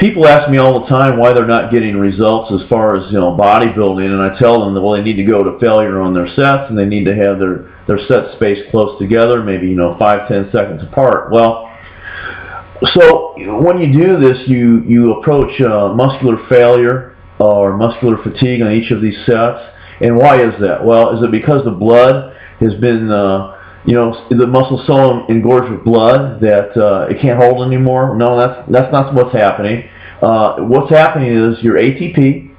people ask me all the time why they're not getting results as far as, bodybuilding, and I tell them that, well, they need to go to failure on their sets, and they need to have their sets spaced close together, maybe 5-10 seconds apart. Well, so when you do this, you approach muscular failure or muscular fatigue on each of these sets. And why is that? Well, is it because the blood has been the muscle's so engorged with blood that it can't hold anymore? No, that's not what's happening. What's happening is your ATP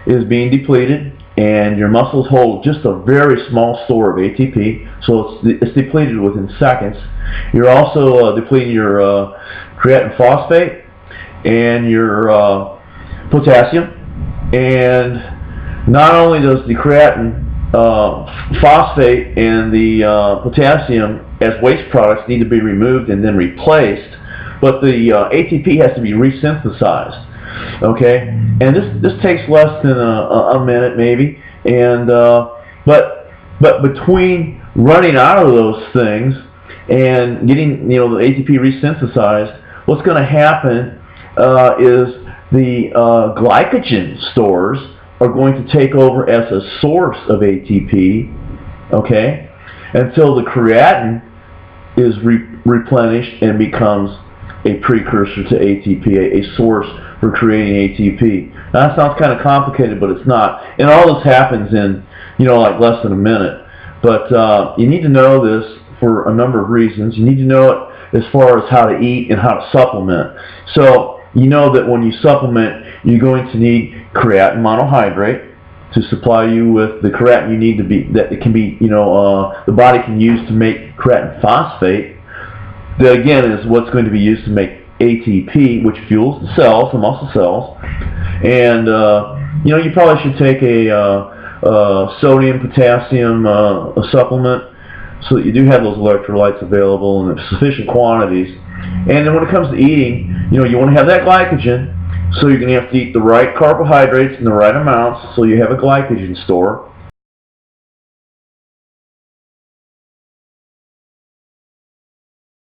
is being depleted, and your muscles hold just a very small store of ATP, so it's depleted within seconds. You're also depleting your creatine phosphate and your potassium, and not only does the creatine phosphate and the potassium as waste products need to be removed and then replaced, but the ATP has to be resynthesized. Okay, and this takes less than a minute maybe, and but between running out of those things and getting the ATP resynthesized, what's going to happen is the glycogen stores are going to take over as a source of ATP, okay, until the creatine is replenished and becomes a precursor to ATP, a source for creating ATP. Now that sounds kind of complicated, but it's not. And all this happens in, like less than a minute. But you need to know this for a number of reasons. You need to know it as far as how to eat and how to supplement. So you know that when you supplement, you're going to need creatine monohydrate to supply you with the creatine you need that it can be, the body can use to make creatine phosphate. That again is what's going to be used to make ATP, which fuels the cells, the muscle cells. And you probably should take a sodium, potassium supplement so that you do have those electrolytes available in sufficient quantities. And then when it comes to eating, you want to have that glycogen, so you're going to have to eat the right carbohydrates in the right amounts so you have a glycogen store.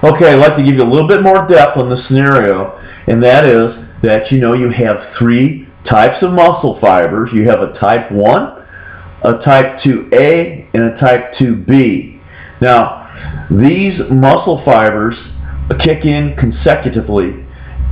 Okay, I'd like to give you a little bit more depth on this scenario, and that is that you have three types of muscle fibers. You have a type 1, a type 2A, and a type 2B. Now, these muscle fibers kick in consecutively.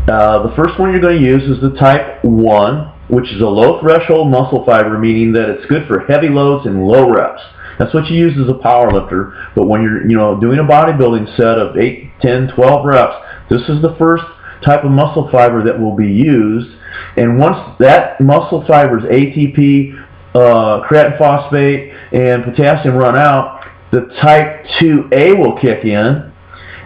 The first one you're going to use is the type 1, which is a low threshold muscle fiber, meaning that it's good for heavy loads and low reps. That's what you use as a power lifter. But when you're doing a bodybuilding set of 8, 10, 12 reps, this is the first type of muscle fiber that will be used. And once that muscle fiber's ATP, creatine phosphate, and potassium run out, the type 2A will kick in.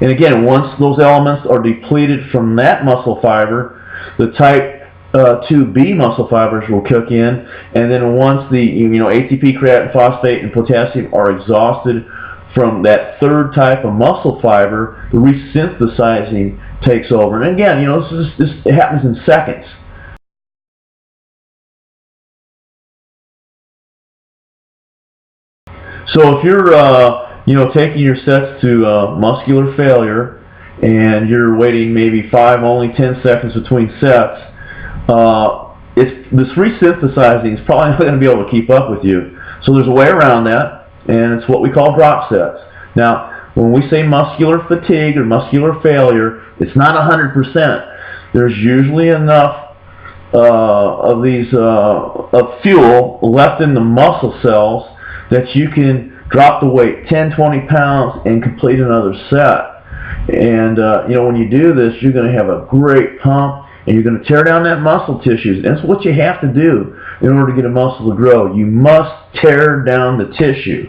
And again, once those elements are depleted from that muscle fiber, the type 2B muscle fibers will kick in, and then once the ATP, creatine phosphate, and potassium are exhausted from that third type of muscle fiber, the resynthesizing takes over. And again, it happens in seconds. So if you're taking your sets to muscular failure, and you're waiting maybe only 10 seconds between sets, this resynthesizing is probably not going to be able to keep up with you. So there's a way around that, and it's what we call drop sets. Now, when we say muscular fatigue or muscular failure, it's not 100%. There's usually enough of these of fuel left in the muscle cells that you can drop the weight 10, 20 pounds and complete another set. And when you do this, you're going to have a great pump, and you're going to tear down that muscle tissues. And that's what you have to do in order to get a muscle to grow. You must tear down the tissue.